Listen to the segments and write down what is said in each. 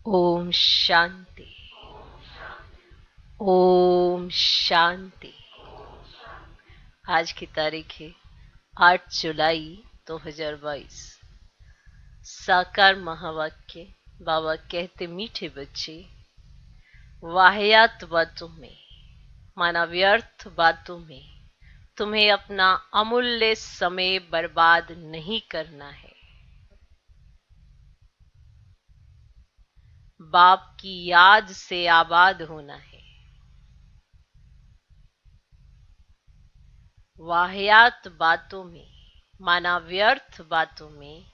ओम शांति। ओम शांति। आज की तारीख है 8 जुलाई 2022। साकार महावाक्य। बाबा कहते, मीठे बच्चे, वाहियात बातों में, माना व्यर्थ बातों में तुम्हें अपना अमूल्य समय बर्बाद नहीं करना है। बाप की याद से आबाद होना है। वाहियात बातों में, माना व्यर्थ बातों में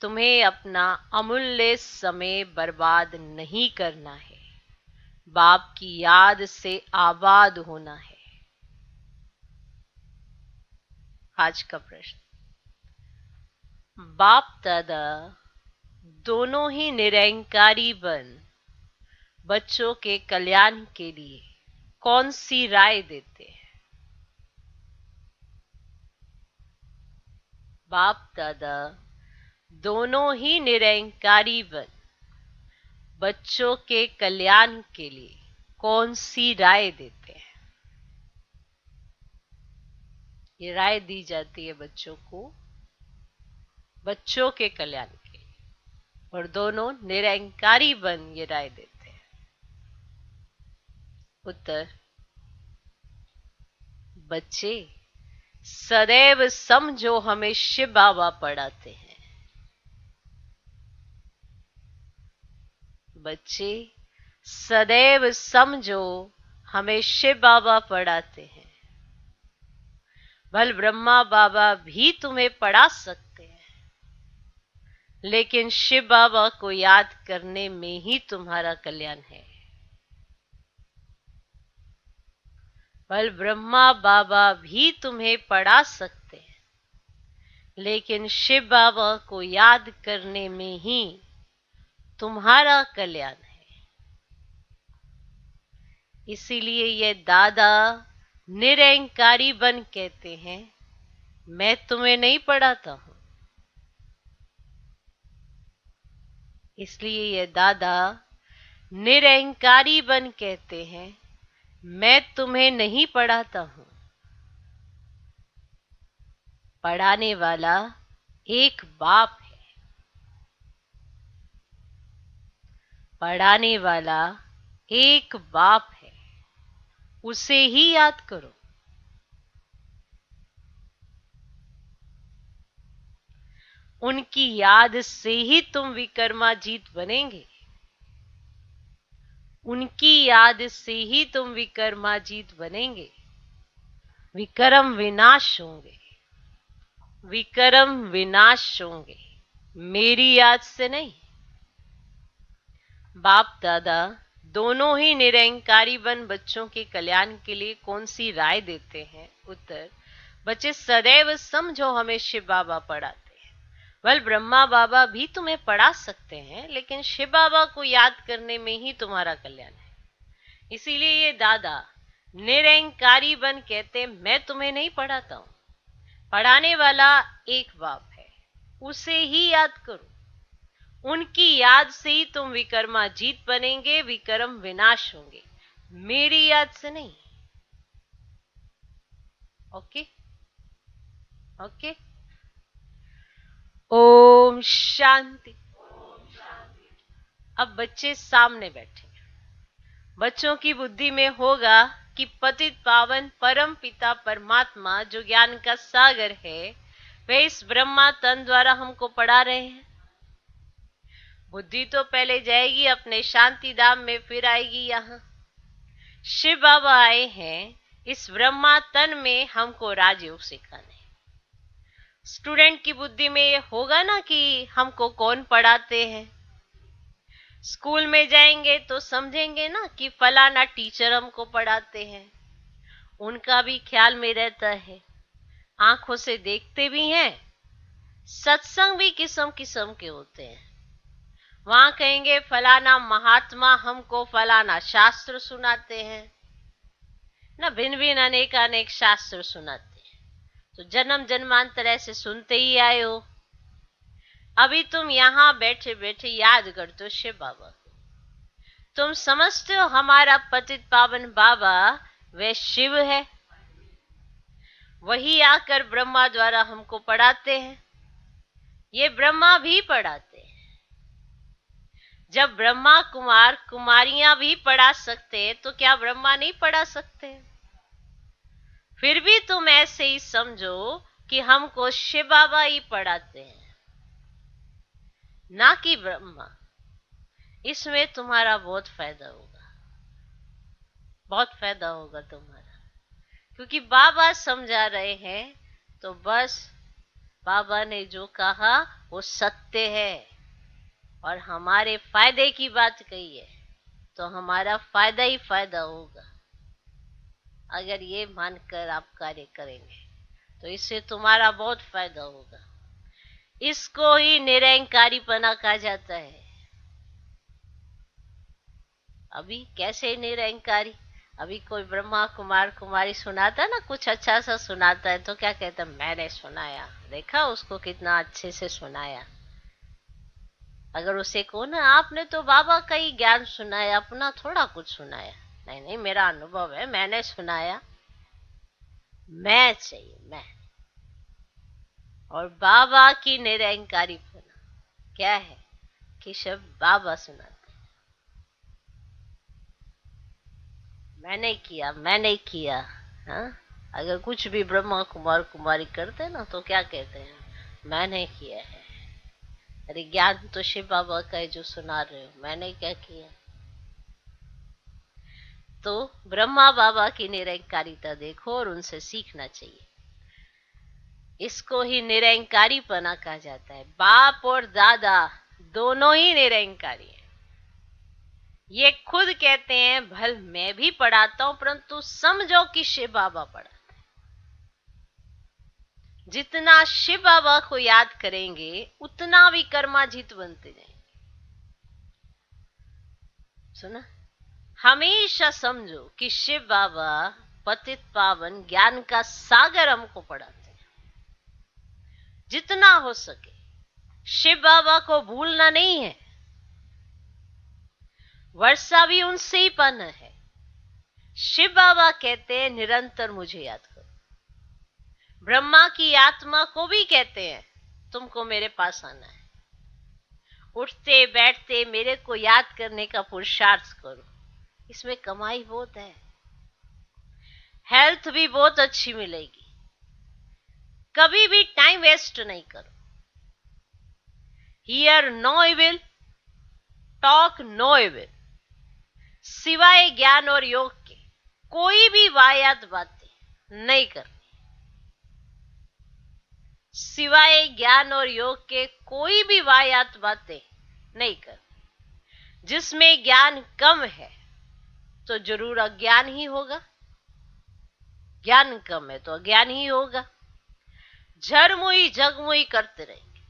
तुम्हें अपना अमूल्य समय बर्बाद नहीं करना है। बाप की याद से आबाद होना है। आज का प्रश्न, बाप दादा दोनों ही निरंकारी बन बच्चों के कल्याण के लिए कौन सी राय देते हैं? बाप दादा दोनों ही निरंकारी बन बच्चों के कल्याण के लिए कौन सी राय देते हैं? ये राय दी जाती है बच्चों को बच्चों के कल्याण के लिए, और दोनों निरंकारी बन ये राय देते हैं। उत्तर, बच्चे सदैव समझो हमें शिव बाबा पढ़ाते हैं। बच्चे सदैव समझो हमें शिव बाबा पढ़ाते हैं। भल ब्रह्मा बाबा भी तुम्हें पढ़ा सकते हैं, लेकिन शिव बाबा को याद करने में ही तुम्हारा कल्याण है। भल ब्रह्मा बाबा भी तुम्हें पढ़ा सकते हैं, लेकिन शिव बाबा को याद करने में ही तुम्हारा कल्याण है। इसीलिए ये दादा निरंकारी बन कहते हैं, मैं तुम्हें नहीं पढ़ाता हूं। इसलिए ये दादा निरंकारी बन कहते हैं, मैं तुम्हें नहीं पढ़ाता हूं। पढ़ाने वाला एक बाप है। पढ़ाने वाला एक बाप है, उसे ही याद करो। उनकी याद से ही तुम विक्रमाजीत बनेंगे। उनकी याद से ही तुम विक्रमाजीत बनेंगे। विक्रम विनाश होंगे। विक्रम विनाश होंगे, मेरी याद से नहीं। बाप दादा दोनों ही निरंकारी बन बच्चों के कल्याण के लिए कौन सी राय देते हैं? उत्तर, बच्चे सदैव समझो हमें शिव बाबा पढ़ाते हैं। वल ब्रह्मा बाबा भी तुम्हें पढ़ा सकते हैं, लेकिन शिव बाबा को याद करने में ही तुम्हारा कल्याण है। इसीलिए ये दादा निरंकारी बन कहते, मैं तुम्हें नहीं पढ़ाता हूं। पढ़ाने वाला एक बाप है, उसे ही याद करो। उनकी याद से ही तुम विक्रमाजीत बनेंगे, विक्रम विनाश होंगे, मेरी याद से नहीं। Okay okay. ओम शांति। अब बच्चे सामने बैठे। बच्चों की बुद्धि में होगा कि पतित पावन परम पिता परमात्मा जो ज्ञान का सागर है, वे इस ब्रह्मा तन द्वारा हमको पढ़ा रहे हैं। बुद्धि तो पहले जाएगी अपने शांति धाम में, फिर आएगी यहाँ। शिव बाबा आए हैं इस ब्रह्मा तन में हमको राजयोग सिखाने। स्टूडेंट की बुद्धि में ये होगा ना कि हमको कौन पढ़ाते हैं। स्कूल में जाएंगे तो समझेंगे ना कि फलाना टीचर हमको पढ़ाते हैं। उनका भी ख्याल में रहता है, आंखों से देखते भी हैं। सत्संग भी किस्म किस्म के होते हैं। वहां कहेंगे फलाना महात्मा हमको फलाना शास्त्र सुनाते हैं ना, भिन्न भिन्न अनेक अनेक शास्त्र सुनाते हैं। तो जन्म जन्मांतर ऐसे सुनते ही आए हो। अभी तुम यहां बैठे बैठे याद करते हो शिव बाबा को। तुम समझते हो हमारा पतित पावन बाबा वे शिव है, वही आकर ब्रह्मा द्वारा हमको पढ़ाते हैं। ये ब्रह्मा भी पढ़ाते हैं। जब ब्रह्मा कुमार कुमारियां भी पढ़ा सकते हैं तो क्या ब्रह्मा नहीं पढ़ा सकते? फिर भी तुम ऐसे ही समझो कि हमको शिव बाबा ही पढ़ाते हैं, ना कि ब्रह्मा। इसमें तुम्हारा बहुत फायदा होगा, बहुत फायदा होगा तुम्हारा, क्योंकि बाबा समझा रहे हैं। तो बस बाबा ने जो कहा वो सत्य है और हमारे फायदे की बात कही है, तो हमारा फायदा ही फायदा होगा। अगर ये मानकर आप कार्य करेंगे तो इससे तुम्हारा बहुत फायदा होगा। इसको ही निरंकारीपना कहा जाता है। अभी कैसे निरंकारी? अभी कोई ब्रह्मा कुमार कुमारी सुनाता ना, कुछ अच्छा सा सुनाता है तो क्या कहता, मैंने सुनाया, देखा उसको कितना अच्छे से सुनाया। अगर उसे कहो ना आपने तो बाबा का ही ज्ञान सुनाया, अपना थोड़ा कुछ सुनाया, नहीं नहीं मेरा अनुभव है, मैंने सुनाया। मैं चाहिए, मैं। और बाबा की निरंकारीपना क्या है कि शब्द बाबा सुनाते, मैंने किया, मैंने किया। हाँ, अगर कुछ भी ब्रह्मा कुमार कुमारी करते ना तो क्या कहते हैं, मैंने किया है। अरे ज्ञान तो शिव बाबा का है जो सुना रहे हो, मैंने क्या किया? तो ब्रह्मा बाबा की निरंकारिता देखो और उनसे सीखना चाहिए। इसको ही निरंकारीपना कहा जाता है। बाप और दादा दोनों ही निरंकारी हैं। ये खुद कहते हैं भल मैं भी पढ़ाता हूं, परंतु समझो कि शिव बाबा पढ़ाते हैं। जितना शिव बाबा को याद करेंगे उतना भी कर्माजीत बनते जाएंगे। सुना? हमेशा समझो कि शिव बाबा पतित पावन ज्ञान का सागर हमको पढ़ाते हैं। जितना हो सके शिव बाबा को भूलना नहीं है। वर्षा भी उनसे ही पन है। शिव बाबा कहते हैं निरंतर मुझे याद करो। ब्रह्मा की आत्मा को भी कहते हैं तुमको मेरे पास आना है, उठते बैठते मेरे को याद करने का पुरुषार्थ करो। इसमें कमाई बहुत है, हेल्थ भी बहुत अच्छी मिलेगी। कभी भी टाइम वेस्ट नहीं करो। Hear no evil, talk no evil. सिवाय ज्ञान और योग के कोई भी वाहियात बातें नहीं करनी। सिवाय ज्ञान और योग के कोई भी वाहियात बातें नहीं करनी। जिसमें ज्ञान कम है तो जरूर अज्ञान ही होगा, ज्ञान कम है तो अज्ञान ही होगा। झरमुई जगमुई करते रहेंगे,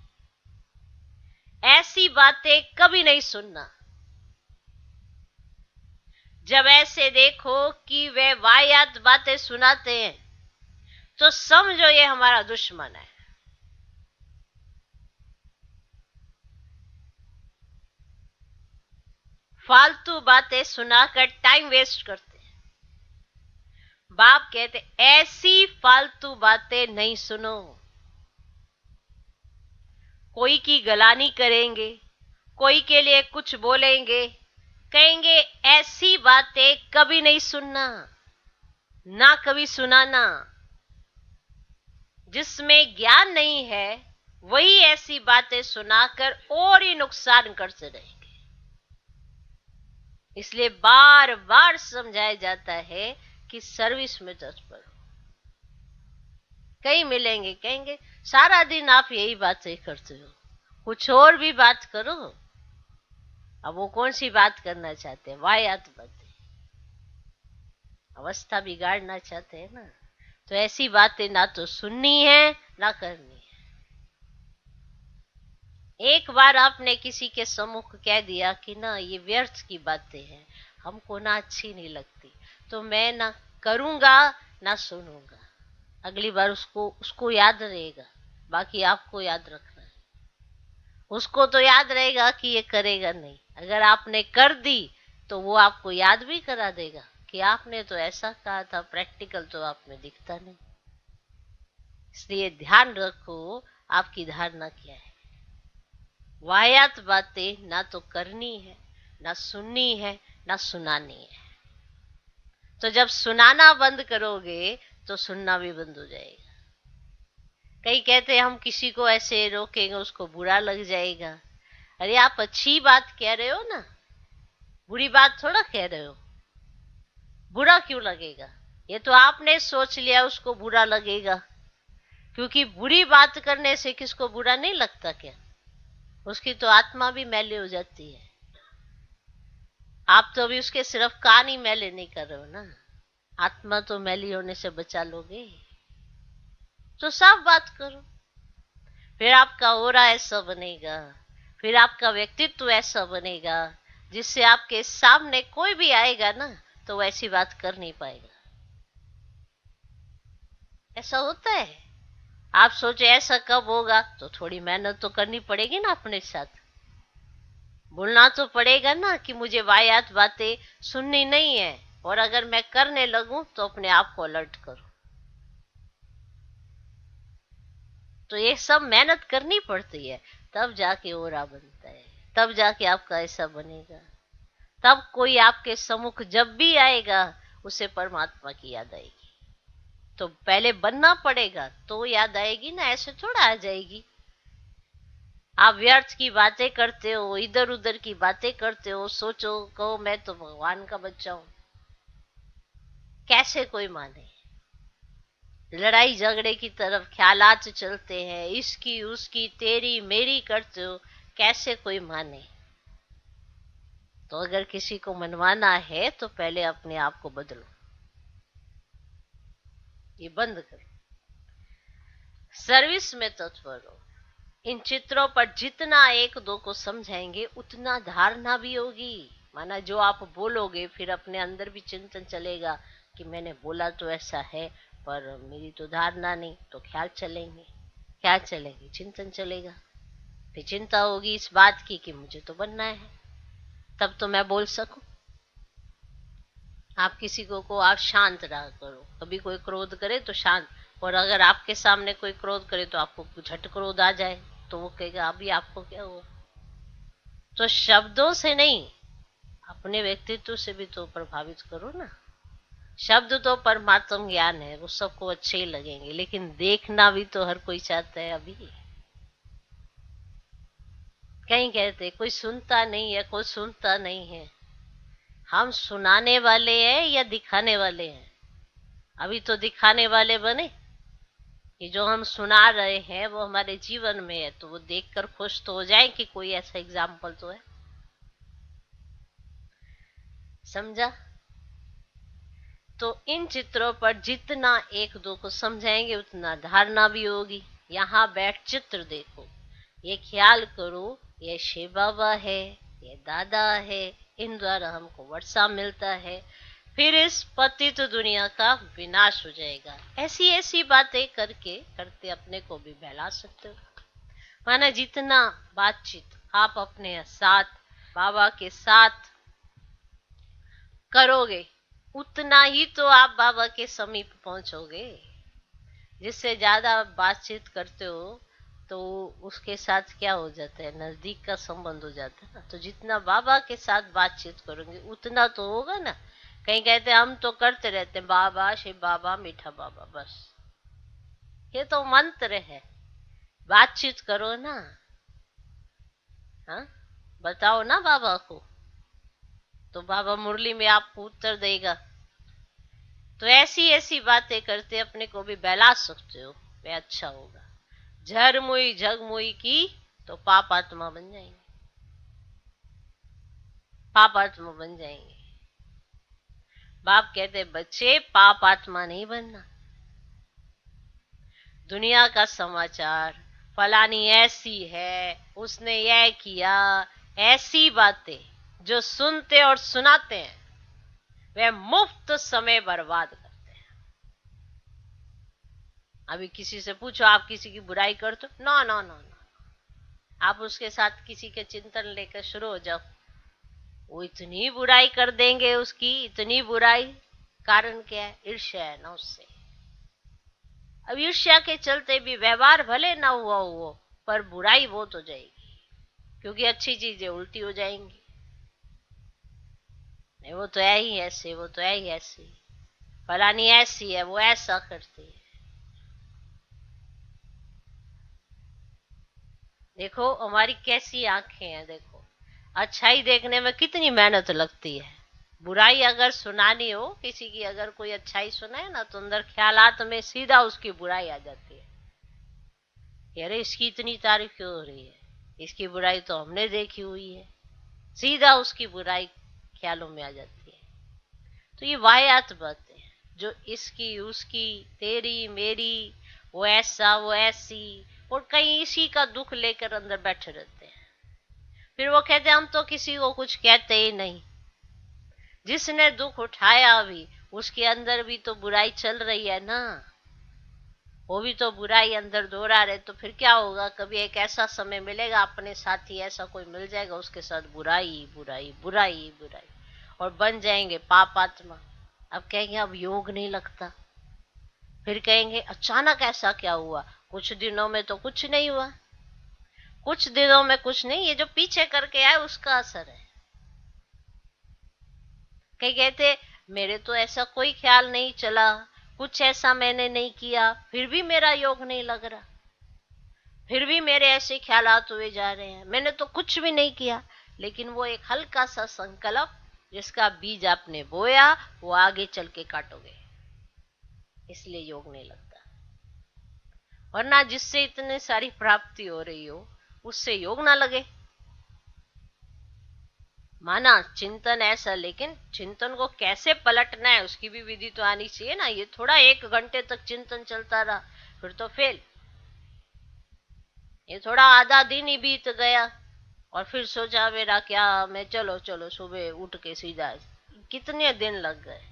ऐसी बातें कभी नहीं सुनना। जब ऐसे देखो कि वे वाहियात बातें सुनाते हैं तो समझो ये हमारा दुश्मन है। फालतू बातें सुनाकर टाइम वेस्ट करते हैं। बाप कहते ऐसी फालतू बातें नहीं सुनो। कोई की गलानी करेंगे, कोई के लिए कुछ बोलेंगे, कहेंगे ऐसी बातें कभी नहीं सुनना, ना कभी सुनाना। जिसमें ज्ञान नहीं है वही ऐसी बातें सुनाकर और ही नुकसान करते रहेंगे। इसलिए बार बार समझाया जाता है कि सर्विस में तत्पर हो। कहीं मिलेंगे कहेंगे सारा दिन आप यही बातें करते हो, कुछ और भी बात करो। अब वो कौन सी बात करना चाहते हैं? वाहियात बातें, अवस्था बिगाड़ना चाहते हैं ना। तो ऐसी बातें ना तो सुननी है ना करनी है। एक बार आपने किसी के सम्मुख कह दिया कि ना ये व्यर्थ की बातें हैं, हमको ना अच्छी नहीं लगती, तो मैं ना करूंगा ना सुनूंगा। अगली बार उसको याद रहेगा, बाकी आपको याद रखना है। उसको तो याद रहेगा कि ये करेगा नहीं। अगर आपने कर दी तो वो आपको याद भी करा देगा कि आपने तो ऐसा कहा था, प्रैक्टिकल तो आप में दिखता नहीं। इसलिए ध्यान रखो आपकी धारणा क्या है। वाहियात बातें ना तो करनी है, ना सुननी है, ना सुनानी है। तो जब सुनाना बंद करोगे तो सुनना भी बंद हो जाएगा। कई कहते हैं हम किसी को ऐसे रोकेंगे उसको बुरा लग जाएगा। अरे आप अच्छी बात कह रहे हो ना, बुरी बात थोड़ा कह रहे हो। बुरा क्यों लगेगा? ये तो आपने सोच लिया उसको बुरा लगेगा। क्योंकि बुरी बात करने से किसको बुरा नहीं लगता क्या? उसकी तो आत्मा भी मैली हो जाती है। आप तो अभी उसके सिर्फ कान ही मैले नहीं कर रहे हो ना, आत्मा तो मैली होने से बचा लोगे। तो साफ बात करो, फिर आपका ओरा ऐसा बनेगा, फिर आपका व्यक्तित्व ऐसा बनेगा जिससे आपके सामने कोई भी आएगा ना तो वैसी बात कर नहीं पाएगा। ऐसा होता है। आप सोचे ऐसा कब होगा, तो थोड़ी मेहनत तो करनी पड़ेगी ना अपने साथ। बोलना तो पड़ेगा ना कि मुझे वाहियात बातें सुननी नहीं है, और अगर मैं करने लगूं तो अपने आप को अलर्ट करो। तो ये सब मेहनत करनी पड़ती है, तब जाके ओरा बनता है, तब जाके आपका ऐसा बनेगा। तब कोई आपके सम्मुख जब भी आएगा उसे परमात्मा की याद आएगी। तो पहले बनना पड़ेगा तो याद आएगी ना, ऐसे थोड़ा आ जाएगी। आप व्यर्थ की बातें करते हो, इधर उधर की बातें करते हो, सोचो कहो मैं तो भगवान का बच्चा हूं। कैसे कोई माने? लड़ाई झगड़े की तरफ ख्यालात चलते हैं, इसकी उसकी तेरी मेरी करते हो, कैसे कोई माने? तो अगर किसी को मनवाना है तो पहले अपने आप को बदलो, ये बंद करो, सर्विस में तत्पर हो। इन चित्रों पर जितना एक दो को समझाएंगे उतना धारणा भी होगी। माना जो आप बोलोगे फिर अपने अंदर भी चिंतन चलेगा कि मैंने बोला तो ऐसा है, पर मेरी तो धारणा नहीं, तो ख्याल चलेंगे, क्या चलेंगे, चिंतन चलेगा। फिर चिंता होगी इस बात की कि मुझे तो बनना है, तब तो मैं बोल सकूं। आप किसी को आप शांत रहा करो, कभी कोई क्रोध करे तो शांत, और अगर आपके सामने कोई क्रोध करे तो आपको झट क्रोध आ जाए तो वो कहेगा अभी आपको क्या हुआ। तो शब्दों से नहीं, अपने व्यक्तित्व से भी तो प्रभावित करो ना। शब्द तो परमात्म ज्ञान है, वो सबको अच्छे ही लगेंगे, लेकिन देखना भी तो हर कोई चाहता है। अभी कहीं कहते कोई सुनता नहीं है, कोई सुनता नहीं है। हम सुनाने वाले हैं या दिखाने वाले हैं? अभी तो दिखाने वाले बने कि जो हम सुना रहे हैं वो हमारे जीवन में है, तो वो देखकर खुश तो हो जाए कि कोई ऐसा एग्जाम्पल तो है। समझा? तो इन चित्रों पर जितना एक दो को समझाएंगे उतना धारणा भी होगी। यहाँ बैठ चित्र देखो, ये ख्याल करो ये शिव बाबा है, ये दादा है, इन द्वारा हमको वर्षा मिलता है, फिर इस पतित दुनिया का विनाश हो जाएगा। ऐसी ऐसी बातें करके करते अपने को भी बहला सकते हो। माना जितना बातचीत आप अपने साथ बाबा के साथ करोगे उतना ही तो आप बाबा के समीप पहुंचोगे। जिससे ज्यादा बातचीत करते हो तो उसके साथ क्या हो जाता है, नजदीक का संबंध हो जाता है ना। तो जितना बाबा के साथ बातचीत करोगे उतना तो होगा ना। कहीं कहते हम तो करते रहते हैं बाबा शिव बाबा मीठा बाबा, बस ये तो मंत्र है। बातचीत करो ना, हाँ बताओ ना बाबा को, तो बाबा मुरली में आपको उत्तर देगा। तो ऐसी ऐसी बातें करते अपने को भी बहला सकते हो, वे अच्छा होगा। झरमुई झगमुई की तो पाप आत्मा बन जाएंगे, पाप आत्मा बन जाएंगे। बाप कहते बच्चे पाप आत्मा नहीं बनना। दुनिया का समाचार, फलानी ऐसी है, उसने यह किया, ऐसी बातें जो सुनते और सुनाते हैं वे मुफ्त समय बर्बाद करते हैं। अभी किसी से पूछो आप किसी की बुराई करते हो? No no no no. आप उसके साथ किसी के चिंतन लेकर शुरू हो जाओ, वो इतनी बुराई कर देंगे, उसकी इतनी बुराई, कारण क्या है? ईर्ष्या है ना उससे। अब ईर्ष्या के चलते भी व्यवहार भले ना हुआ हो, पर बुराई बहुत हो जाएगी, क्योंकि अच्छी चीजें उल्टी हो जाएंगी। नहीं, वो तो है ही ऐसे, वो तो है ही ऐसी, फलानी ऐसी है, वो ऐसा करती है। देखो हमारी कैसी आंखें हैं, देखो अच्छाई देखने में कितनी मेहनत लगती है। बुराई अगर सुनानी हो किसी की, अगर कोई अच्छाई सुनाए ना, तो अंदर ख्यालात में सीधा उसकी बुराई आ जाती है कि अरे इसकी इतनी तारीफ क्यों हो रही है, इसकी बुराई तो हमने देखी हुई है। सीधा उसकी बुराई ख्यालों में आ जाती है। तो ये वाहियात बातें हैं, जो इसकी उसकी, तेरी मेरी, वो ऐसा वो ऐसी, और कहीं इसी का दुख लेकर अंदर बैठे रहते हैं। फिर वो कहते हैं हम तो किसी को कुछ कहते ही नहीं। जिसने दुख उठाया अभी, उसके अंदर भी तो बुराई चल रही है ना, वो भी तो बुराई अंदर दोहरा रहे। तो फिर क्या होगा? कभी एक ऐसा समय मिलेगा, अपने साथी ऐसा कोई मिल जाएगा, उसके साथ बुराई बुराई बुराई बुराई, और बन जाएंगे पाप आत्मा। अब कहेंगे अब योग नहीं लगता, फिर कहेंगे अचानक ऐसा क्या हुआ, कुछ दिनों में तो कुछ नहीं हुआ। कुछ दिनों में कुछ नहीं, ये जो पीछे करके आए उसका असर है। कई कहते मेरे तो ऐसा कोई ख्याल नहीं चला, कुछ ऐसा मैंने नहीं किया, फिर भी मेरा योग नहीं लग रहा, फिर भी मेरे ऐसे ख्यालात हुए जा रहे हैं, मैंने तो कुछ भी नहीं किया। लेकिन वो एक हल्का सा संकल्प जिसका बीज आपने बोया, वो आगे चल के काटोगे, इसलिए योग नहीं लगता। वरना जिससे इतनी सारी प्राप्ति हो रही हो, उससे योग ना लगे। माना चिंतन ऐसा, लेकिन चिंतन को कैसे पलटना है उसकी भी विधि तो आनी चाहिए ना। ये थोड़ा 1 घंटे तक चिंतन चलता रहा फिर तो फेल। ये थोड़ा आधा दिन ही बीत गया और फिर सोचा मेरा क्या, मैं चलो चलो सुबह उठ के सीधा, कितने दिन लग गए।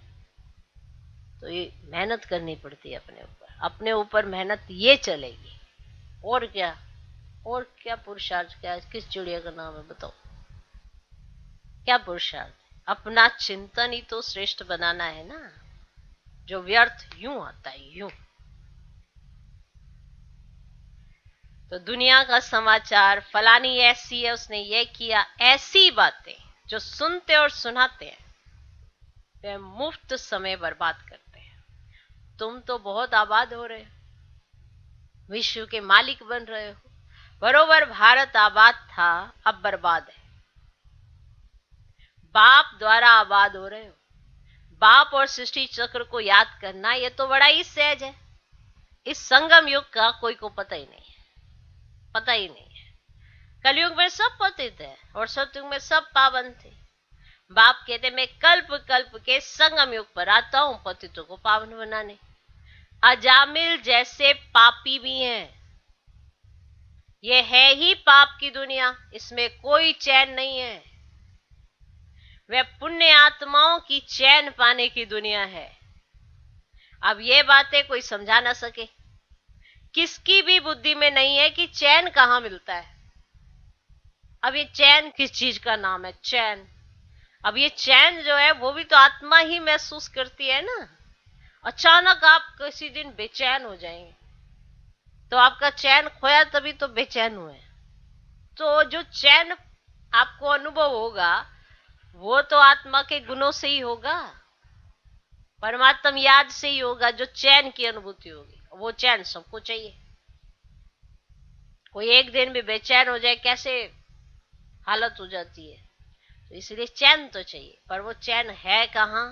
तो ये मेहनत करनी पड़ती है अपने ऊपर, अपने ऊपर मेहनत ये चलेगी। और क्या, और क्या पुरुषार्थ, क्या किस चिड़िया का नाम है बताओ, क्या पुरुषार्थ? अपना चिंतन ही तो श्रेष्ठ बनाना है ना, जो व्यर्थ यूं आता है यूं। तो दुनिया का समाचार, फलानी ऐसी है, उसने ये किया, ऐसी बातें जो सुनते और सुनाते हैं वे मुफ्त समय बर्बाद करते हैं। तुम तो बहुत आबाद हो रहे हो, विश्व के मालिक बन रहे हो। बरोबर भारत आबाद था, अब बर्बाद है। बाप द्वारा आबाद हो रहे हो। बाप और सृष्टि चक्र को याद करना ये तो बड़ा ही सहज है। इस संगम युग का कोई को पता ही नहीं है, पता ही नहीं है। कलयुग में सब पतित है और सतयुग में सब पावन थे। बाप कहते मैं कल्प कल्प के संगम युग पर आता हूं पतितों को पावन बनाने। अजामिल जैसे पापी भी हैं। ये है ही पाप की दुनिया, इसमें कोई चैन नहीं है। वह पुण्य आत्माओं की चैन पाने की दुनिया है। अब ये बातें कोई समझा ना सके, किसकी भी बुद्धि में नहीं है कि चैन कहां मिलता है। अब ये चैन किस चीज का नाम है? चैन। अब ये चैन जो है वो भी तो आत्मा ही महसूस करती है ना। अचानक आप किसी दिन बेचैन हो जाएंगे, तो आपका चैन खोया तभी तो बेचैन हुए। तो जो चैन आपको अनुभव होगा वो तो आत्मा के गुणों से ही होगा, परमात्म याद से ही होगा। जो चैन की अनुभूति होगी, वो चैन सबको चाहिए। कोई एक दिन भी बेचैन हो जाए कैसे हालत हो जाती है। तो इसलिए चैन तो चाहिए, पर वो चैन है कहाँ,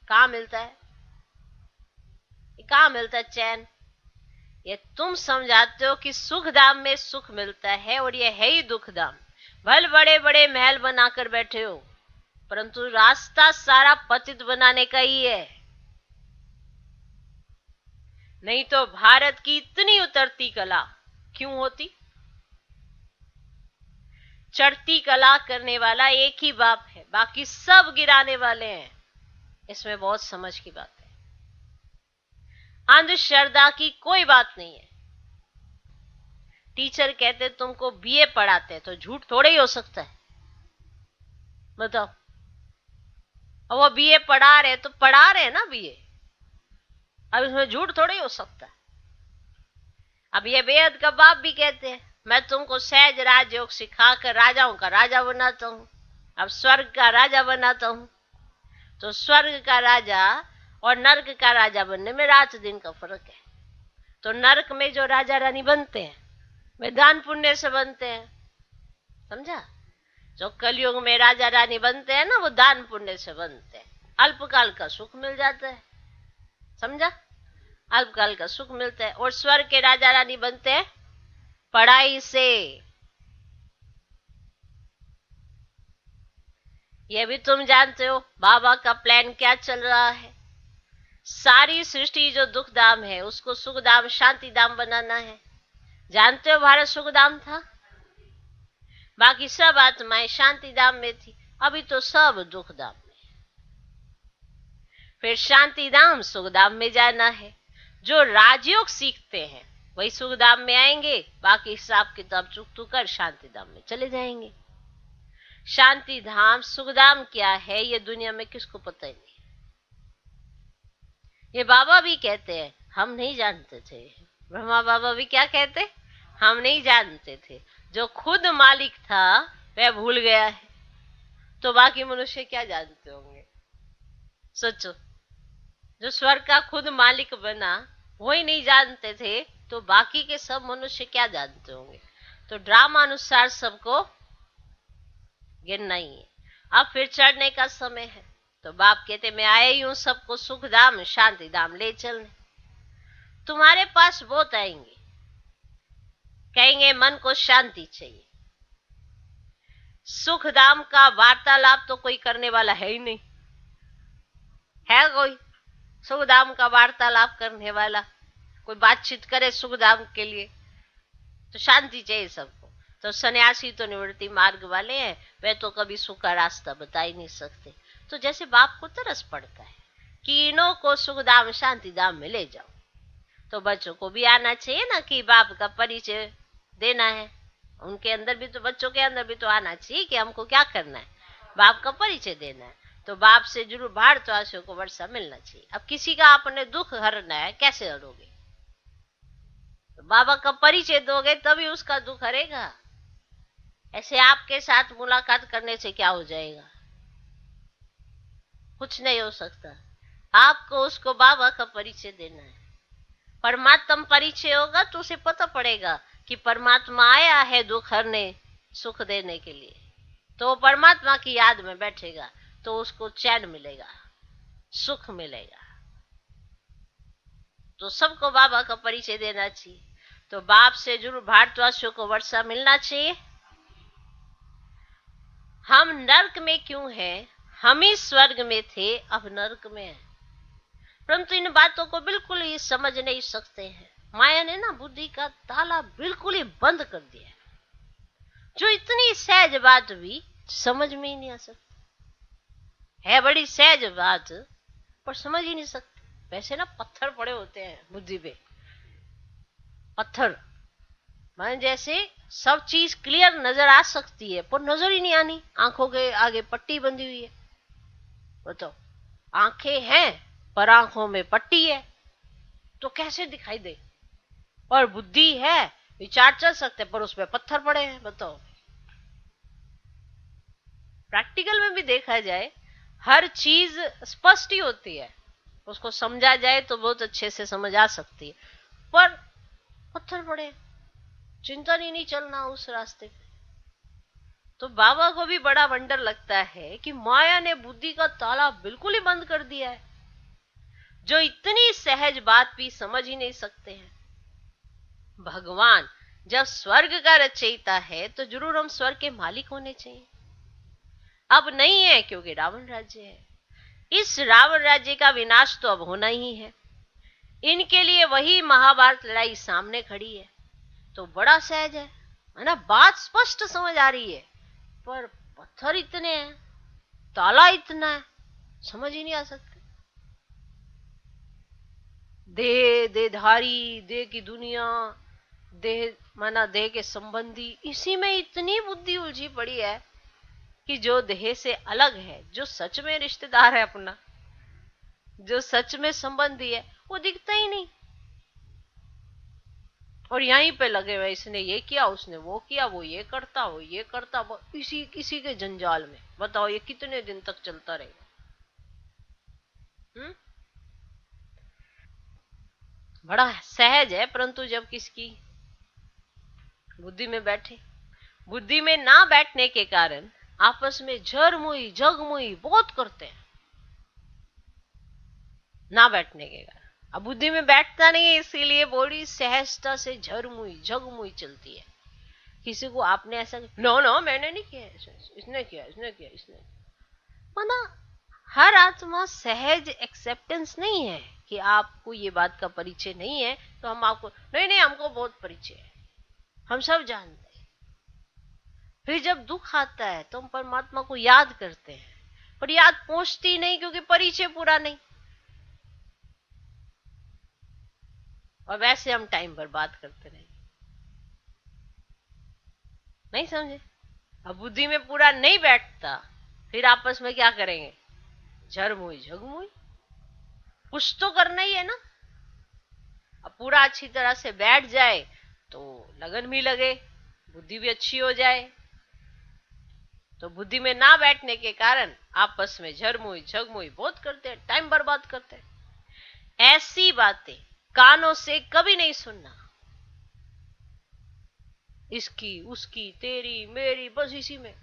कहाँ मिलता है? कहाँ मिलता है चैन? ये तुम समझाते हो कि सुख धाम में सुख मिलता है, और ये है ही दुख धाम। भल बड़े बड़े महल बनाकर बैठे हो, परंतु रास्ता सारा पतित बनाने का ही है। नहीं तो भारत की इतनी उतरती कला क्यों होती? चढ़ती कला करने वाला एक ही बाप है, बाकी सब गिराने वाले हैं। इसमें बहुत समझ की बात है। अंधश्रद्धा की कोई बात नहीं है। टीचर कहते तुमको बीए पढ़ाते तो झूठ थोड़े ही हो सकता है, बताओ। और वो बीए पढ़ा रहे तो पढ़ा रहे ना बीए, अब इसमें झूठ थोड़ी हो सकता है। अब ये बेहद का बाप भी कहते हैं मैं तुमको सहज राजयोग सिखाकर राजाओं का राजा बनाता हूं, अब स्वर्ग का राजा बनाता हूं। तो स्वर्ग का राजा और नर्क का राजा बनने में रात दिन का फर्क है। तो नर्क में जो राजा रानी बनते हैं वे दान पुण्य से बनते हैं, समझा। जो कलयुग में राजा रानी बनते हैं ना वो दान पुण्य से बनते हैं, अल्पकाल का सुख मिल जाता है, समझा, अल्पकाल का सुख मिलता है। और स्वर्ग के राजा रानी बनते हैं पढ़ाई से। ये भी तुम जानते हो बाबा का प्लान क्या चल रहा है। सारी सृष्टि जो दुख धाम है उसको सुख धाम शांति धाम बनाना है। जानते हो भारत सुख धाम था, बाकी सब आत्माएं शांति धाम में थी, अभी तो सब दुख धाम में। फिर शांति धाम सुख धाम में जाना है। जो राजयोग सीखते हैं वही सुख धाम में आएंगे, बाकी हिसाब किताब चुकतू कर शांति धाम में चले जाएंगे। शांति धाम सुख धाम क्या है ये दुनिया में किसको पता ही नहीं। ये बाबा भी कहते हैं हम नहीं जानते थे, ब्रह्मा बाबा भी क्या कहते, हम नहीं जानते थे। जो खुद मालिक था वह भूल गया है, तो बाकी मनुष्य क्या जानते होंगे। सोचो, जो स्वर्ग का खुद मालिक बना वही नहीं जानते थे, तो बाकी के सब मनुष्य क्या जानते होंगे। तो ड्रामा अनुसार सबको गिनना ही है। अब फिर चढ़ने का समय है, तो बाप कहते मैं आया ही हूं सबको सुख धाम शांति धाम ले चलने। तुम्हारे पास बहुत आएंगे, कहेंगे मन को शांति चाहिए। सुख धाम का वार्तालाप तो कोई करने वाला है ही नहीं, है कोई सुख धाम का वार्तालाप करने वाला, कोई बातचीत करे सुख धाम के लिए। तो शांति चाहिए सबको। तो सन्यासी तो निवृत्ति मार्ग वाले हैं, वे तो कभी सुख का रास्ता बता ही नहीं सकते। तो जैसे बाप को तरस पड़ता है कि इन्हों को सुख धाम शांति धाम में ले जाओ, तो बच्चों को भी आना चाहिए ना कि बाप का परिचय देना है। उनके अंदर भी तो, बच्चों के अंदर भी तो आना चाहिए कि हमको क्या करना है, बाप का परिचय देना है। तो बाप से जरूर भारतवासियों को वर्षा मिलना चाहिए। अब किसी का आपने दुख हरना है, कैसे हरोगे, तो बाबा का परिचय दोगे तभी उसका दुख हरेगा। ऐसे आपके साथ मुलाकात करने से क्या हो जाएगा, कुछ नहीं हो सकता। आपको उसको बाबा का परिचय देना है। परमात्मा परिचय होगा तो उसे पता पड़ेगा कि परमात्मा आया है दुख हरने सुख देने के लिए, तो परमात्मा की याद में बैठेगा तो उसको चैन मिलेगा, सुख मिलेगा। तो सबको बाबा का परिचय देना चाहिए। तो बाप से जरूर भारतवासियों को वर्षा मिलना चाहिए। हम नर्क में क्यों हैं, हम ही स्वर्ग में थे अब नर्क में हैं, परंतु इन बातों को बिल्कुल ही समझ नहीं सकते हैं। माया ने ना बुद्धि का ताला बिल्कुल ही बंद कर दिया है। जो इतनी सहज बात भी समझ में ही नहीं आ सकती है, बड़ी सहज बात पर समझ ही नहीं सकते। वैसे ना पत्थर पड़े होते हैं बुद्धि पे, पत्थर मान जैसे सब चीज क्लियर नजर आ सकती है पर नजर ही नहीं आनी। आंखों के आगे पट्टी बंधी हुई है, बताओ आंखें हैं पर आंखों में पट्टी है तो कैसे दिखाई दे। और बुद्धि है, विचार चल सकते पर उसमें पत्थर पड़े हैं, बताओ। प्रैक्टिकल में भी देखा जाए हर चीज स्पष्ट ही होती है, उसको समझा जाए तो बहुत अच्छे से समझ आ सकती है, पर पत्थर पड़े, चिंतन ही नहीं चलना उस रास्ते पे। तो बाबा को भी बड़ा वंडर लगता है कि माया ने बुद्धि का ताला बिल्कुल ही बंद कर दिया है। जो इतनी सहज बात भी समझ ही नहीं सकते हैं। भगवान जब स्वर्ग का रचयिता है तो जरूर हम स्वर्ग के मालिक होने चाहिए। अब नहीं है क्योंकि रावण राज्य है। इस रावण राज्य का विनाश तो अब होना ही है। इनके लिए वही महाभारत लड़ाई सामने खड़ी है, तो बड़ा सहज है ना, बात स्पष्ट समझ आ रही है, पर पत्थर इतने हैं, ताला इतना है, समझ ही नहीं आ सकते। देह देहधारी, देह की दुनिया, देह माना देह के संबंधी, इसी में इतनी बुद्धि उलझी पड़ी है कि जो देह से अलग है, जो सच में रिश्तेदार है अपना, जो सच में संबंधी है, वो दिखता ही नहीं। और यहीं पे लगे हुए, इसने ये किया, उसने वो किया, वो ये करता, वो ये करता, वो इसी किसी के जंजाल में। बताओ ये कितने दिन तक चलता रहेगा? बड़ा सहज है, परंतु जब किसकी बुद्धि में बैठे, बुद्धि में ना बैठने के कारण आपस में झरमुई झगमुई बहुत करते हैं, ना बैठने के कारण। अब बुद्धि में बैठता नहीं है, इसीलिए बड़ी सहजता से झरमुई झगमुई चलती है। किसी को आपने ऐसा, नो नो मैंने नहीं किया, इसने किया, इसने किया, इसने, माना हर आत्मा सहज एक्सेप्टेंस नहीं है कि आपको ये बात का परिचय नहीं है तो हम आपको, नहीं नहीं हमको बहुत परिचय है, हम सब जानते हैं। फिर जब दुख आता है तो हम परमात्मा को याद करते हैं, पर याद पहुंचती नहीं क्योंकि परिचय पूरा नहीं, और वैसे हम टाइम बर्बाद करते रहे। नहीं समझे? अब बुद्धि में पूरा नहीं बैठता, फिर आपस में क्या करेंगे? झरमुई झगमुई। कुछ तो करना ही है ना। अब पूरा अच्छी तरह से बैठ जाए तो लगन भी लगे, बुद्धि भी अच्छी हो जाए। तो बुद्धि में ना बैठने के कारण आपस में झरमुई झगमुई बहुत करते हैं, टाइम बर्बाद करते हैं। ऐसी बातें कानों से कभी नहीं सुनना, इसकी उसकी तेरी मेरी, बस इसी में।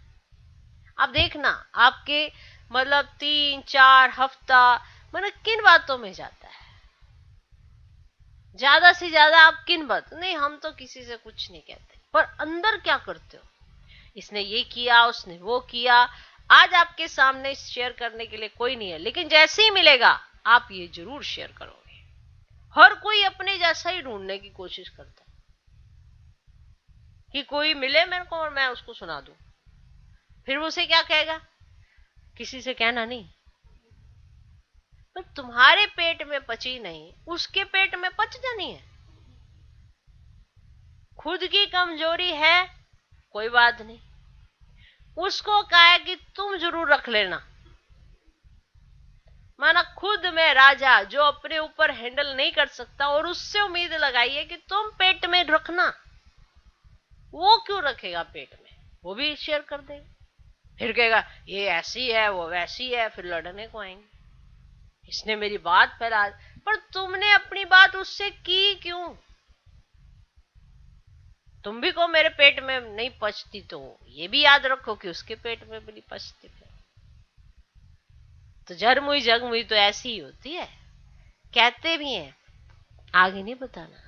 आप देखना आपके मतलब 3-4 हफ्ता मतलब किन बातों में जाता है, ज्यादा से ज्यादा आप किन बात, नहीं हम तो किसी से कुछ नहीं कहते, पर अंदर क्या करते हो? इसने ये किया, उसने वो किया। आज आपके सामने शेयर करने के लिए कोई नहीं है, लेकिन जैसे ही मिलेगा आप ये जरूर शेयर करोगे। हर कोई अपने जैसा ही ढूंढने की कोशिश करता है कि कोई मिले मेरे को और मैं उसको सुना दूं। फिर वो उसे क्या कहेगा? किसी से कहना नहीं। पर तुम्हारे पेट में पची नहीं, उसके पेट में पच जानी है। खुद की कमजोरी है, कोई बात नहीं, उसको कहा है कि तुम जरूर रख लेना। माना खुद में राजा जो अपने ऊपर हैंडल नहीं कर सकता और उससे उम्मीद लगाई है कि तुम पेट में रखना, वो क्यों रखेगा पेट में? वो भी शेयर कर देगा। फिर कहेगा ये ऐसी है वो वैसी है, फिर लड़ने को आएंगे, इसने मेरी बात फैला। पर तुमने अपनी बात उससे की क्यों? तुम भी को मेरे पेट में नहीं पचती, तो ये भी याद रखो कि उसके पेट में भी नहीं पचती। तो झरमुई जगमुई तो ऐसी ही होती है। कहते भी हैं आगे नहीं बताना,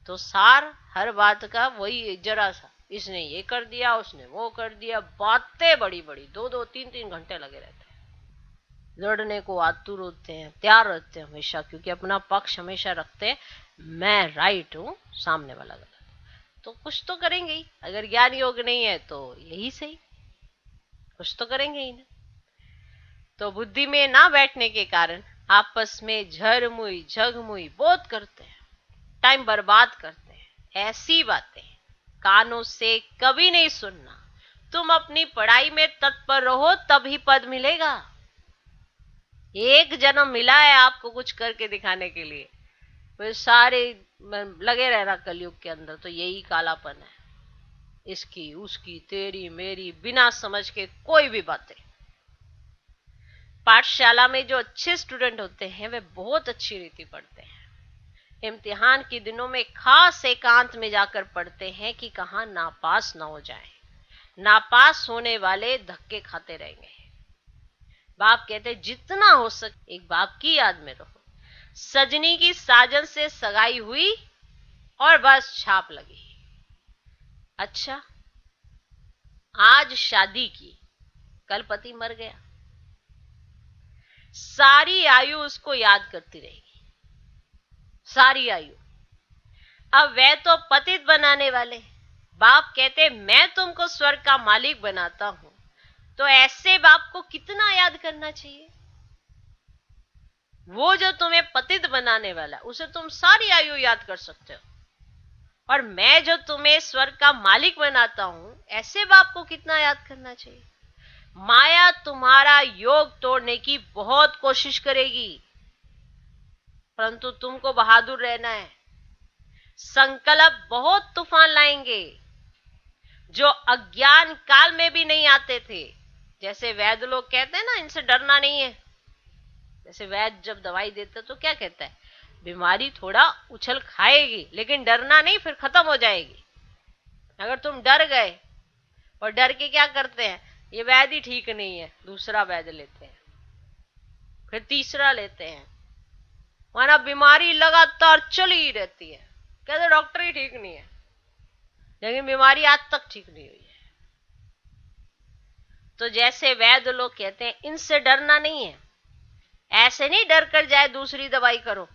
तो सार हर बात का वही जरा सा, इसने ये कर दिया, उसने वो कर दिया, बातें बड़ी बड़ी 2-2 3-3 घंटे लगे रहते हैं। लड़ने को आतुर होते हैं, तैयार रहते हैं हमेशा, क्योंकि अपना पक्ष हमेशा रखते हैं, मैं राइट हूं, सामने वाला गलत। तो कुछ तो करेंगे ही, अगर ज्ञान योग नहीं है तो यही सही, कुछ तो करेंगे ही ना। तो बुद्धि में ना बैठने के कारण आपस में झरमुई झगमुई बहुत करते हैं, टाइम बर्बाद करते हैं। ऐसी बातें कानों से कभी नहीं सुनना। तुम अपनी पढ़ाई में तत्पर रहो, तभी पद मिलेगा। एक जन्म मिला है आपको कुछ करके दिखाने के लिए, फिर सारे लगे रहना कलयुग के अंदर, तो यही कालापन है। इसकी उसकी तेरी मेरी बिना समझ के कोई भी बातें। पाठशाला में जो अच्छे स्टूडेंट होते हैं वे बहुत अच्छी रीति पढ़ते हैं। इम्तिहान के दिनों में खास एकांत में जाकर पढ़ते हैं कि कहां नापास ना हो जाए। नापास होने वाले धक्के खाते रहेंगे। बाप कहते जितना हो सके एक बाप की याद में रहो। सजनी की साजन से सगाई हुई और बस छाप लगी। अच्छा, आज शादी की, कल पति मर गया, सारी आयु उसको याद करती रहेगी, सारी आयु। अब वह तो पतित बनाने वाले। बाप कहते मैं तुमको स्वर्ग का मालिक बनाता हूं, तो ऐसे बाप को कितना याद करना चाहिए? वो जो तुम्हें पतित बनाने वाला उसे तुम सारी आयु याद कर सकते हो, और मैं जो तुम्हें स्वर्ग का मालिक बनाता हूं, ऐसे बाप को कितना याद करना चाहिए? माया तुम्हारा योग तोड़ने की बहुत कोशिश करेगी, परंतु तुमको बहादुर रहना है। संकल्प बहुत तूफान लाएंगे जो अज्ञान काल में भी नहीं आते थे। जैसे वैद्य लोग कहते हैं ना, इनसे डरना नहीं है। जैसे वैद्य जब दवाई देता तो क्या कहता है, बीमारी थोड़ा उछल खाएगी लेकिन डरना नहीं, फिर खत्म हो जाएगी। अगर तुम डर गए और डर के क्या करते हैं, ये वैद्य ठीक नहीं है, दूसरा वैद्य लेते हैं, फिर तीसरा लेते हैं, वरना बीमारी लगातार चली ही रहती है। कहते डॉक्टर ही ठीक नहीं है, लेकिन बीमारी आज तक ठीक नहीं हुई है। तो जैसे वैद्य लोग कहते हैं इनसे डरना नहीं है, ऐसे नहीं डर कर जाए दूसरी दवाई करो,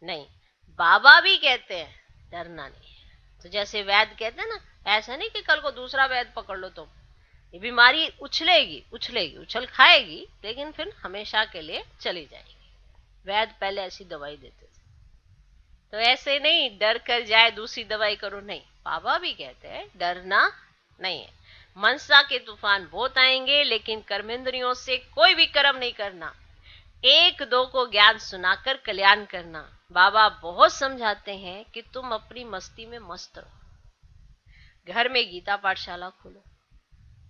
नहीं, बाबा भी कहते हैं डरना नहीं है। तो जैसे वैद्य कहते हैं ना, ऐसा नहीं कि कल को दूसरा वैद्य पकड़ लो तुम, ये बीमारी उछलेगी उछलेगी उछल खाएगी, लेकिन फिर हमेशा के लिए चली जाएगी। वैद्य पहले ऐसी दवाई देते थे। तो ऐसे नहीं डर कर जाए दूसरी दवाई करो, नहीं, बाबा भी कहते हैं डरना नहीं है। मनसा के तूफान बहुत आएंगे, लेकिन कर्मेंद्रियों से कोई भी कर्म नहीं करना, एक दो को ज्ञान सुनाकर कल्याण करना। बाबा बहुत समझाते हैं कि तुम अपनी मस्ती में मस्त रहो, घर में गीता पाठशाला खोलो,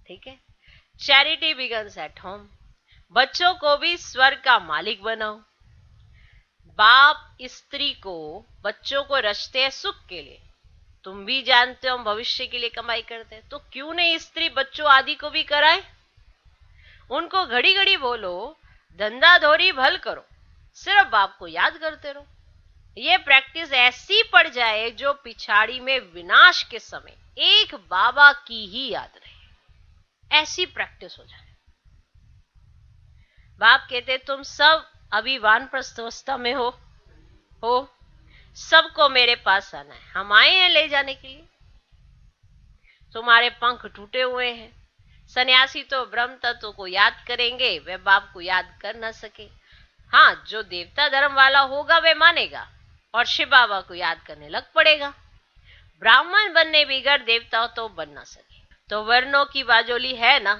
ठीक है, चैरिटी बिगन्स एट होम, बच्चों को भी स्वर्ग का मालिक बनाओ। बाप स्त्री को बच्चों को रचते हैं सुख के लिए, तुम भी जानते हो हम भविष्य के लिए कमाई करते हैं, तो क्यों नहीं स्त्री बच्चों आदि को भी कराए। उनको घड़ी घड़ी बोलो धंधा धोरी भल करो, सिर्फ बाप को याद करते रहो। ये प्रैक्टिस ऐसी पड़ जाए जो पिछाड़ी में विनाश के समय एक बाबा की ही याद रहे, ऐसी प्रैक्टिस हो जाए। बाप कहते तुम सब अभी वानप्रस्थ अवस्था में हो, सबको मेरे पास आना है, हम आए हैं ले जाने के लिए। तुम्हारे पंख टूटे हुए हैं, सन्यासी तो ब्रह्म तत्व को याद करेंगे, वे बाप को याद कर ना सके। हाँ, जो देवता धर्म वाला होगा वे मानेगा और शिव बाबा को याद करने लग पड़ेगा। ब्राह्मण बनने बिगड़ देवता तो बन ना सके। तो वर्णों की बाजोली है ना,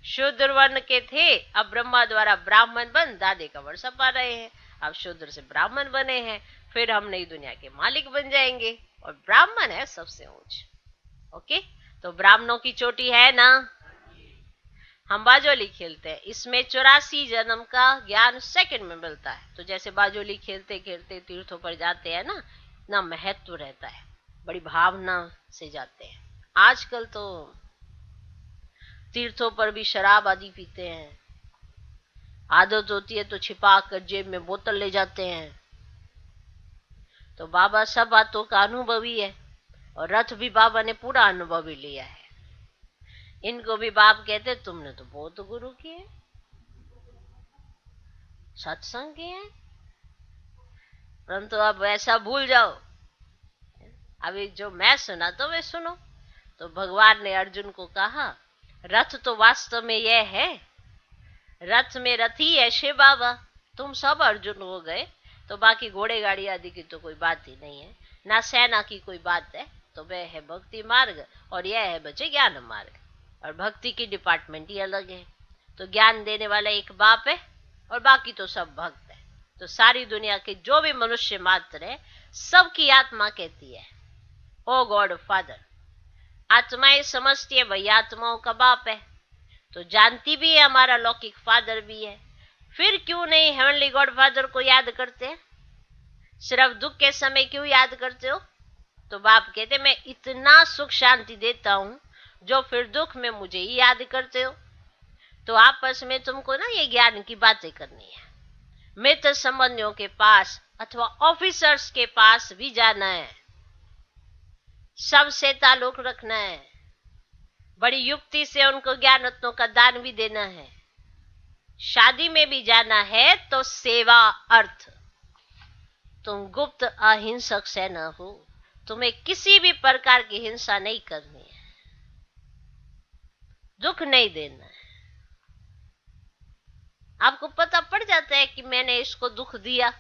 शूद्र वर्ण के थे, अब ब्रह्मा द्वारा ब्राह्मण बन दादे का वर्षा पा रहे हैं, अब शूद्र से ब्राह्मण बने हैं, फिर हम नई दुनिया के मालिक बन जाएंगे, और ब्राह्मण है सबसे ऊंच। ओके, तो ब्राह्मणों की चोटी है ना। हम बाजोली खेलते हैं, इसमें 84 जन्म का ज्ञान सेकंड में मिलता है। तो जैसे बाजोली खेलते खेलते तीर्थों पर जाते हैं ना, इतना महत्व रहता है, बड़ी भावना से जाते हैं। आजकल तो तीर्थों पर भी शराब आदि पीते हैं, आदत होती है तो छिपा कर जेब में बोतल ले जाते हैं। तो बाबा सब बातों का अनुभवी है, और रथ भी बाबा ने पूरा अनुभवी लिया है। इनको भी बाप कहते तुमने तो बहुत गुरु किए, सत्संग किए, परंतु अब ऐसा भूल जाओ। अभी जो मैं सुना तो वे सुनो। तो भगवान ने अर्जुन को कहा रथ तो वास्तव में यह है, रथ में रथी है शिव बाबा, तुम सब अर्जुन हो गए, तो बाकी घोड़े गाड़ी आदि की तो कोई बात ही नहीं है, ना सेना की कोई बात है। तो वह है भक्ति मार्ग और यह है बच्चे ज्ञान मार्ग, और भक्ति की डिपार्टमेंट ही अलग है। तो ज्ञान देने वाला एक बाप है और बाकी तो सब भक्त है। तो सारी दुनिया के जो भी मनुष्य मात्र है, सबकी आत्मा कहती है ओ गॉड फादर। आत्माएं समझती है वही आत्माओं का बाप है, तो जानती भी है हमारा लौकिक फादर भी है। फिर क्यों नहीं हेवनली गॉड फादर को याद करते हैं? सिर्फ दुख के समय क्यों याद करते हो? तो बाप कहते मैं इतना सुख शांति देता हूं, जो फिर दुख में मुझे ही याद करते हो। तो आपस में तुमको ना ये ज्ञान की बातें करनी है, मित्र संबंधियों के पास अथवा ऑफिसर्स के पास भी जाना है, सबसे ताल्लुक रखना है, बड़ी युक्ति से उनको ज्ञान रत्नों का दान भी देना है। शादी में भी जाना है तो सेवा अर्थ। तुम गुप्त अहिंसक से न हो, तुम्हें किसी भी प्रकार की हिंसा नहीं करनी है, दुख नहीं देना है। आपको पता पड़ जाता है कि मैंने इसको दुख दिया,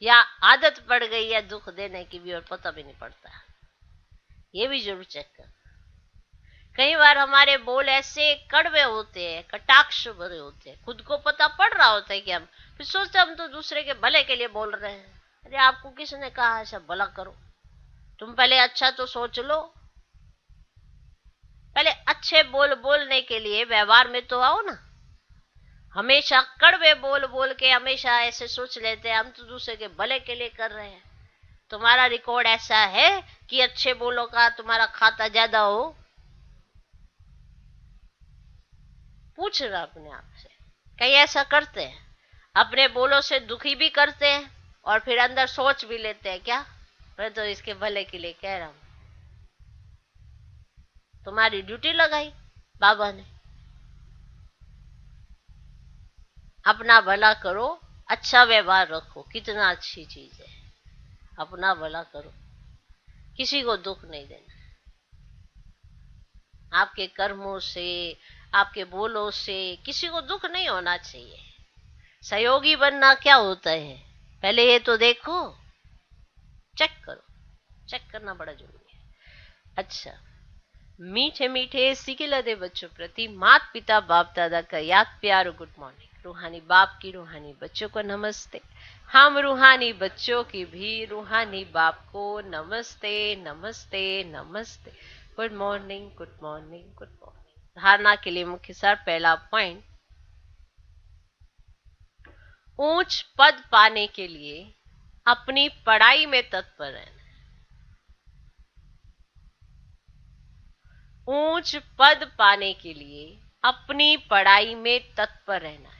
या आदत पड़ गई है दुख देने की भी और पता भी नहीं पड़ता। ये भी जरूर चेक कर। कई बार हमारे बोल ऐसे कड़वे होते हैं, कटाक्ष भरे होते हैं, खुद को पता पड़ रहा होता है कि हम फिर सोचते हम तो दूसरे के भले के लिए बोल रहे हैं। अरे आपको किसने कहा ऐसा भला करो? तुम पहले अच्छा तो सोच लो। पहले अच्छे बोल बोलने के लिए व्यवहार में तो आओ ना। हमेशा कड़वे बोल बोल के हमेशा ऐसे सोच लेते हैं हम तो दूसरे के भले के लिए कर रहे हैं। तुम्हारा रिकॉर्ड ऐसा है कि अच्छे बोलों का तुम्हारा खाता ज्यादा हो? पूछ रहा अपने आप से। कई ऐसा करते हैं, अपने बोलों से दुखी भी करते हैं और फिर अंदर सोच भी लेते हैं क्या मैं तो इसके भले के लिए कह रहा हूं। तुम्हारी ड्यूटी लगाई बाबा ने, अपना भला करो, अच्छा व्यवहार रखो। कितना अच्छी चीज है, अपना भला करो, किसी को दुख नहीं देना। आपके कर्मों से, आपके बोलों से किसी को दुख नहीं होना चाहिए। सहयोगी बनना क्या होता है पहले ये तो देखो, चेक करो। चेक करना बड़ा जरूरी है। अच्छा, मीठे मीठे सिकिलदे बच्चों प्रति माता पिता बाप दादा का याद प्यार गुड मॉर्निंग। रूहानी बाप की रूहानी बच्चों को नमस्ते। हम रूहानी बच्चों की भी रूहानी बाप को नमस्ते नमस्ते नमस्ते। Good morning good morning good morning. धारणा के लिए मुख्य सार। पहला पॉइंट, ऊंच पद पाने के लिए अपनी पढ़ाई में तत्पर रहना। ऊंच पद पाने के लिए अपनी पढ़ाई में तत्पर रहना है।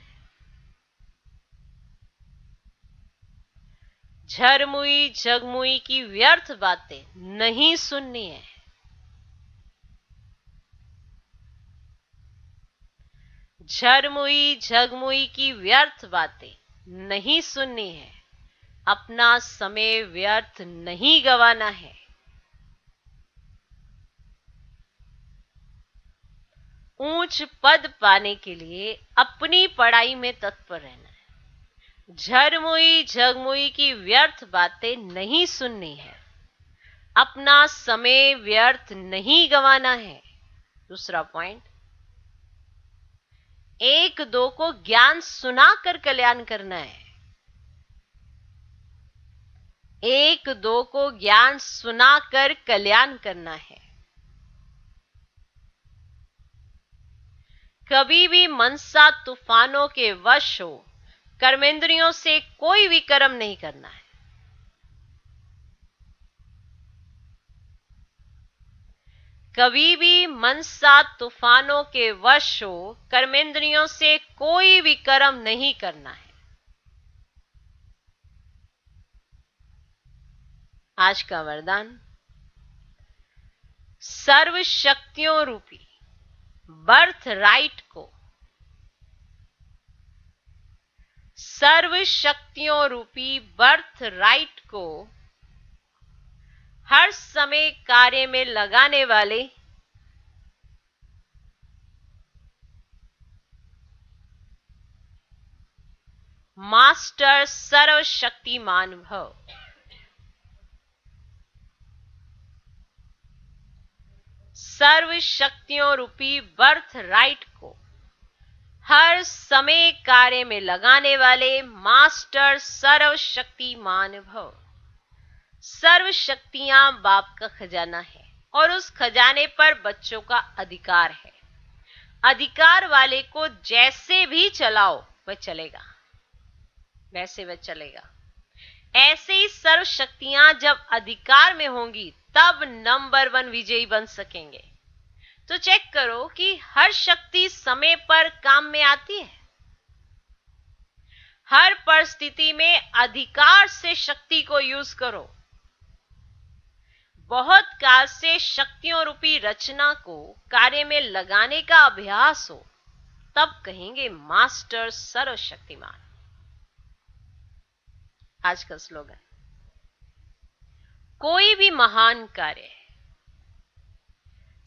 झरमुई झगमुई की व्यर्थ बातें नहीं सुननी है। झरमुई झगमुई की व्यर्थ बातें नहीं सुननी है। अपना समय व्यर्थ नहीं गंवाना है। ऊंच पद पाने के लिए अपनी पढ़ाई में तत्पर रहना है। झरमुई झगमुई की व्यर्थ बातें नहीं सुननी है। अपना समय व्यर्थ नहीं गंवाना है। दूसरा पॉइंट, एक दो को ज्ञान सुनाकर कल्याण करना है। एक दो को ज्ञान सुनाकर कल्याण करना है। कभी भी मनसा तूफानों के वश हो कर्मेंद्रियों से कोई भी कर्म नहीं करना है। कभी भी मनसा तूफानों के वश हो कर्मेंद्रियों से कोई भी कर्म नहीं करना है। आज का वरदान, सर्व शक्तियों रूपी बर्थ राइट को, सर्व शक्तियों रूपी बर्थ राइट को हर समय कार्य में लगाने वाले मास्टर सर्वशक्तिमान भव। सर्व शक्तियों रूपी बर्थ राइट को हर समय कार्य में लगाने वाले मास्टर सर्वशक्तिमान भव। सर्व शक्तियां बाप का खजाना है और उस खजाने पर बच्चों का अधिकार है। अधिकार वाले को जैसे भी चलाओ वह चलेगा, वैसे वह चलेगा। ऐसे ही सर्व शक्तियां जब अधिकार में होंगी तब नंबर 1 विजयी बन सकेंगे। तो चेक करो कि हर शक्ति समय पर काम में आती है। हर परिस्थिति में अधिकार से शक्ति को यूज करो। बहुत काल से शक्तियों रूपी रचना को कार्य में लगाने का अभ्यास हो तब कहेंगे मास्टर सर्वशक्तिमान। आज का स्लोगन, कोई भी महान कार्य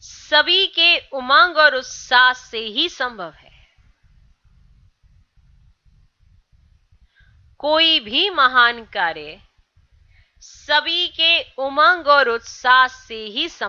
सभी के उमंग और उत्साह से ही संभव है। कोई भी महान कार्य सभी के उमंग और उत्साह से ही संभव